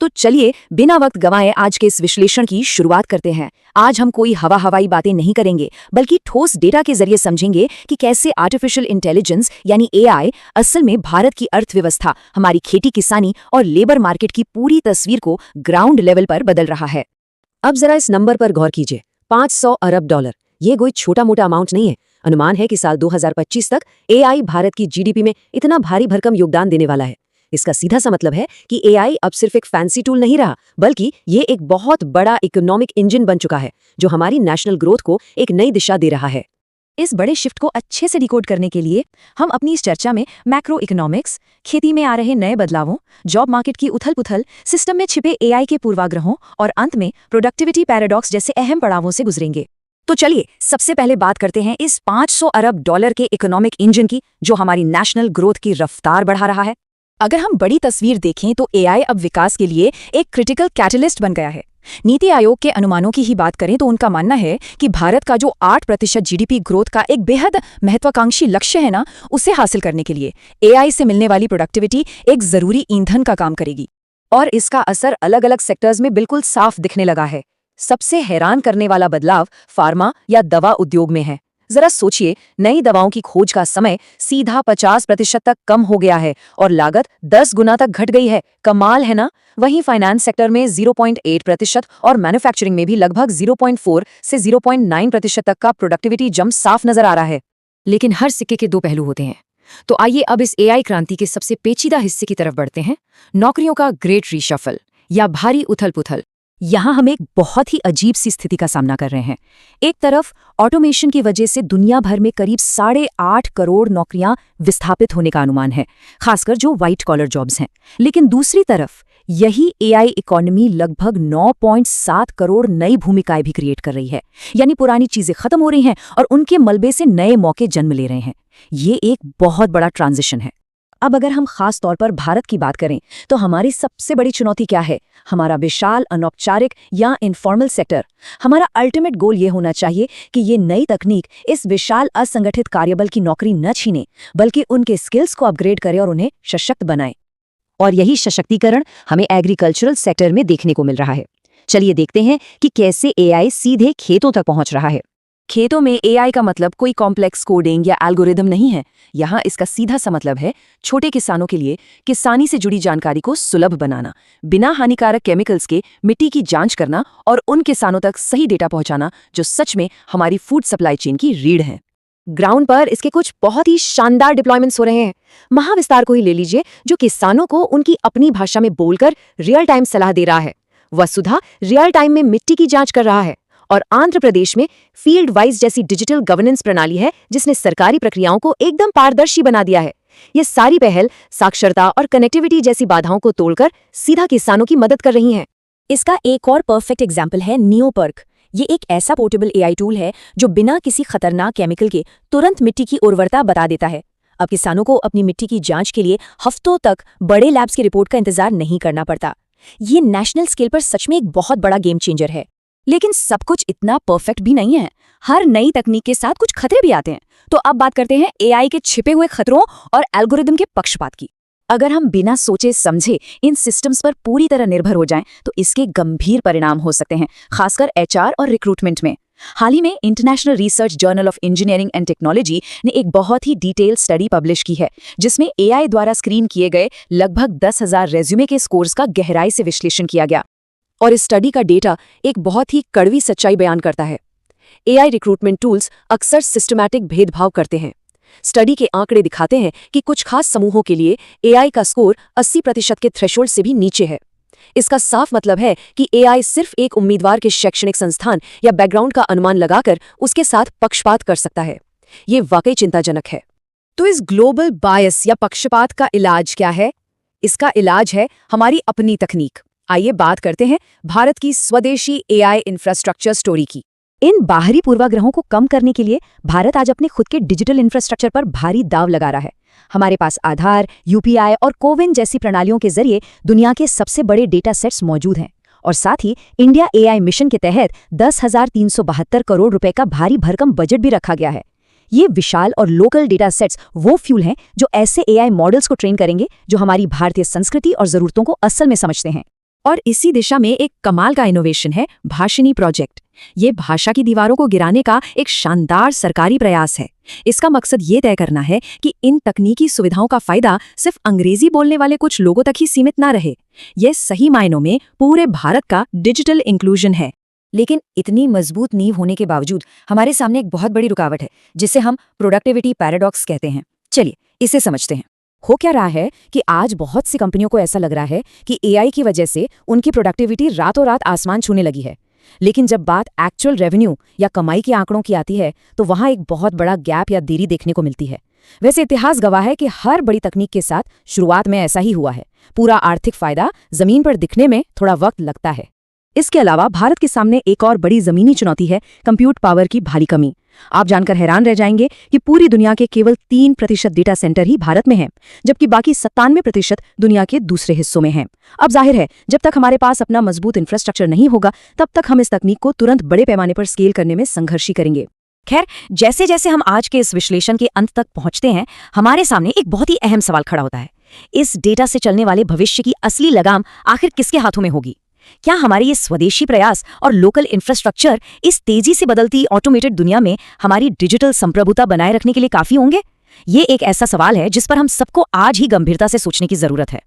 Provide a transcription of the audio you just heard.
तो चलिए बिना वक्त गंवाए आज के इस विश्लेषण की शुरुआत करते हैं। आज हम कोई हवाई बातें नहीं करेंगे, बल्कि ठोस डेटा के जरिए समझेंगे कि कैसे आर्टिफिशियल इंटेलिजेंस यानी एआई असल में भारत की अर्थव्यवस्था, हमारी खेती किसानी और लेबर मार्केट की पूरी तस्वीर को ग्राउंड लेवल पर बदल रहा है। अब जरा इस नंबर पर गौर कीजिए, $500 अरब। ये कोई छोटा मोटा अमाउंट नहीं है। अनुमान है कि साल 2025 तक एआई भारत की जीडीपी में इतना भारी भरकम योगदान देने वाला है। इसका सीधा सा मतलब है कि एआई अब सिर्फ एक फैंसी टूल नहीं रहा, बल्कि ये एक बहुत बड़ा इकोनॉमिक इंजन बन चुका है, जो हमारी नेशनल ग्रोथ को एक नई दिशा दे रहा है। इस बड़े शिफ्ट को अच्छे से डिकोड करने के लिए हम अपनी इस चर्चा में मैक्रो इकोनॉमिक्स, खेती में आ रहे नए बदलावों, जॉब मार्केट की उथल-पुथल, सिस्टम में छिपे एआई के पूर्वाग्रहों और अंत में प्रोडक्टिविटी पैराडॉक्स जैसे अहम पड़ावों से गुजरेंगे। तो चलिए सबसे पहले बात करते हैं इस $500 अरब के इकोनॉमिक इंजन की, जो हमारी नेशनल ग्रोथ की रफ्तार बढ़ा रहा है। अगर हम बड़ी तस्वीर देखें तो एआई अब विकास के लिए एक क्रिटिकल कैटलिस्ट बन गया है। नीति आयोग के अनुमानों की ही बात करें तो उनका मानना है कि भारत का जो 8% जीडीपी ग्रोथ का एक बेहद महत्वाकांक्षी लक्ष्य है ना, उसे हासिल करने के लिए एआई से मिलने वाली प्रोडक्टिविटी एक जरूरी ईंधन का काम करेगी। और इसका असर अलग अलग सेक्टर्स में बिल्कुल साफ दिखने लगा है। सबसे हैरान करने वाला बदलाव फार्मा या दवा उद्योग में है। जरा सोचिए, नई दवाओं की खोज का समय सीधा 50% तक कम हो गया है और लागत 10 गुना तक घट गई है। कमाल है ना। वहीं फाइनेंस सेक्टर में 0.8% और मैन्युफैक्चरिंग में भी लगभग 0.4 से 0.9% तक का प्रोडक्टिविटी जंप साफ नजर आ रहा है। लेकिन हर सिक्के के दो पहलू होते हैं। तो आइए अब इस एआई क्रांति के सबसे पेचीदा हिस्से की तरफ बढ़ते हैं, नौकरियों का ग्रेट रीशफल या भारी उथल-पुथल। यहाँ हम एक बहुत ही अजीब सी स्थिति का सामना कर रहे हैं। एक तरफ ऑटोमेशन की वजह से दुनिया भर में करीब 8.5 करोड़ नौकरियां विस्थापित होने का अनुमान है, खासकर जो व्हाइट कॉलर जॉब्स हैं। लेकिन दूसरी तरफ यही एआई इकोनॉमी लगभग 9.7 करोड़ नई भूमिकाएं भी क्रिएट कर रही है। यानी पुरानी चीजें खत्म हो रही हैं और उनके मलबे से नए मौके जन्म ले रहे हैं। ये एक बहुत बड़ा ट्रांजिशन है। अब अगर हम खास तौर पर भारत की बात करें तो हमारी सबसे बड़ी चुनौती क्या है? हमारा विशाल अनौपचारिक या इनफॉर्मल सेक्टर। हमारा अल्टीमेट गोल ये होना चाहिए कि ये नई तकनीक इस विशाल असंगठित कार्यबल की नौकरी न छीने, बल्कि उनके स्किल्स को अपग्रेड करे और उन्हें सशक्त बनाए। और यही सशक्तिकरण हमें एग्रीकल्चरल सेक्टर में देखने को मिल रहा है। चलिए देखते हैं कि कैसे एआई सीधे खेतों तक पहुंच रहा है। खेतों में एआई का मतलब कोई कॉम्प्लेक्स कोडिंग या एल्गोरिदम नहीं है। यहाँ इसका सीधा सा मतलब है छोटे किसानों के लिए किसानी से जुड़ी जानकारी को सुलभ बनाना, बिना हानिकारक केमिकल्स के मिट्टी की जांच करना और उन किसानों तक सही डेटा पहुंचाना जो सच में हमारी फूड सप्लाई चेन की रीढ़ है। ग्राउंड पर इसके कुछ बहुत ही शानदार डिप्लॉयमेंट्स हो रहे हैं। महाविस्तार को ही ले लीजिए, जो किसानों को उनकी अपनी भाषा में बोलकर रियल टाइम सलाह दे रहा है। वसुधा रियल टाइम में मिट्टी की जांच कर रहा है। और आंध्र प्रदेश में फील्ड वाइज जैसी डिजिटल गवर्नेंस प्रणाली है, जिसने सरकारी प्रक्रियाओं को एकदम पारदर्शी बना दिया है। ये सारी पहल साक्षरता और कनेक्टिविटी जैसी बाधाओं को तोड़कर सीधा किसानों की मदद कर रही हैं। इसका एक और परफेक्ट एग्जाम्पल है नियोपर्क। ये एक ऐसा पोर्टेबल एआई टूल है जो बिना किसी खतरनाक केमिकल के तुरंत मिट्टी की उर्वरता बता देता है। अब किसानों को अपनी मिट्टी की जांच के लिए हफ्तों तक बड़े लैब्स की रिपोर्ट का इंतजार नहीं करना पड़ता। ये नेशनल स्केल पर सच में एक बहुत बड़ा गेम चेंजर है। लेकिन सब कुछ इतना परफेक्ट भी नहीं है। हर नई तकनीक के साथ कुछ खतरे भी आते हैं। तो अब बात करते हैं एआई के छिपे हुए खतरों और एल्गोरिदम के पक्षपात की। अगर हम बिना सोचे समझे इन सिस्टम्स पर पूरी तरह निर्भर हो जाएं, तो इसके गंभीर परिणाम हो सकते हैं, खासकर एचआर और रिक्रूटमेंट में। हाल ही में international research journal of engineering and technology ने एक बहुत ही डिटेल स्टडी पब्लिश की है, जिसमें एआई द्वारा स्क्रीन किए गए लगभग 10,000 रेज्यूमे के स्कोर्स का गहराई से विश्लेषण किया गया। और इस स्टडी का डेटा एक बहुत ही कड़वी सच्चाई बयान करता है। एआई रिक्रूटमेंट टूल्स अक्सर सिस्टमैटिक भेदभाव करते हैं। स्टडी के आंकड़े दिखाते हैं कि कुछ खास समूहों के लिए एआई का स्कोर 80% के थ्रेशोल्ड से भी नीचे है। इसका साफ मतलब है कि एआई सिर्फ एक उम्मीदवार के शैक्षणिक संस्थान या बैकग्राउंड का अनुमान लगाकर उसके साथ पक्षपात कर सकता है। ये वाकई चिंताजनक है। तो इस ग्लोबल बायस या पक्षपात का इलाज क्या है? इसका इलाज है हमारी अपनी तकनीक। आइए बात करते हैं भारत की स्वदेशी एआई इंफ्रास्ट्रक्चर स्टोरी की। इन बाहरी पूर्वाग्रहों को कम करने के लिए भारत आज अपने खुद के डिजिटल इंफ्रास्ट्रक्चर पर भारी दांव लगा रहा है। हमारे पास आधार, यूपीआई और कोविन जैसी प्रणालियों के जरिए दुनिया के सबसे बड़े डेटा सेट्स मौजूद हैं। और साथ ही इंडिया एआई मिशन के तहत 10,372 करोड़ रुपए का भारी भरकम बजट भी रखा गया है। ये विशाल और लोकल डेटा सेट्स वो फ्यूल हैं जो ऐसे एआई मॉडल्स को ट्रेन करेंगे जो हमारी भारतीय संस्कृति और जरूरतों को असल में समझते हैं। और इसी दिशा में एक कमाल का इनोवेशन है भाषिनी प्रोजेक्ट। ये भाषा की दीवारों को गिराने का एक शानदार सरकारी प्रयास है। इसका मकसद ये तय करना है कि इन तकनीकी सुविधाओं का फायदा सिर्फ अंग्रेजी बोलने वाले कुछ लोगों तक ही सीमित ना रहे। यह सही मायनों में पूरे भारत का डिजिटल इंक्लूजन है। लेकिन इतनी मजबूत नींव होने के बावजूद हमारे सामने एक बहुत बड़ी रुकावट है, जिसे हम प्रोडक्टिविटी पैराडॉक्स कहते हैं। चलिए इसे समझते हैं। हो क्या रहा है कि आज बहुत सी कंपनियों को ऐसा लग रहा है कि एआई की वजह से उनकी प्रोडक्टिविटी रातों रात आसमान छूने लगी है। लेकिन जब बात एक्चुअल रेवेन्यू या कमाई के आंकड़ों की आती है तो वहां एक बहुत बड़ा गैप या देरी देखने को मिलती है। वैसे इतिहास गवाह है कि हर बड़ी तकनीक के साथ शुरुआत में ऐसा ही हुआ है। पूरा आर्थिक फायदा जमीन पर दिखने में थोड़ा वक्त लगता है। इसके अलावा भारत के सामने एक और बड़ी जमीनी चुनौती है कंप्यूट पावर की भारी कमी। आप जानकर हैरान रह जाएंगे कि पूरी दुनिया के केवल 3% डेटा सेंटर ही भारत में हैं, जबकि बाकी 97% दुनिया के दूसरे हिस्सों में हैं। अब जाहिर है, जब तक हमारे पास अपना मजबूत इंफ्रास्ट्रक्चर नहीं होगा, तब तक हम इस तकनीक को तुरंत बड़े पैमाने पर स्केल करने में संघर्ष ही करेंगे। खैर, जैसे जैसे हम आज के इस विश्लेषण के अंत तक पहुंचते हैं, हमारे सामने एक बहुत ही अहम सवाल खड़ा होता है। इस डेटा से चलने वाले भविष्य की असली लगाम आखिर किसके हाथों में होगी? क्या हमारे ये स्वदेशी प्रयास और लोकल इंफ्रास्ट्रक्चर इस तेजी से बदलती ऑटोमेटेड दुनिया में हमारी डिजिटल संप्रभुता बनाए रखने के लिए काफी होंगे? ये एक ऐसा सवाल है जिस पर हम सबको आज ही गंभीरता से सोचने की जरूरत है।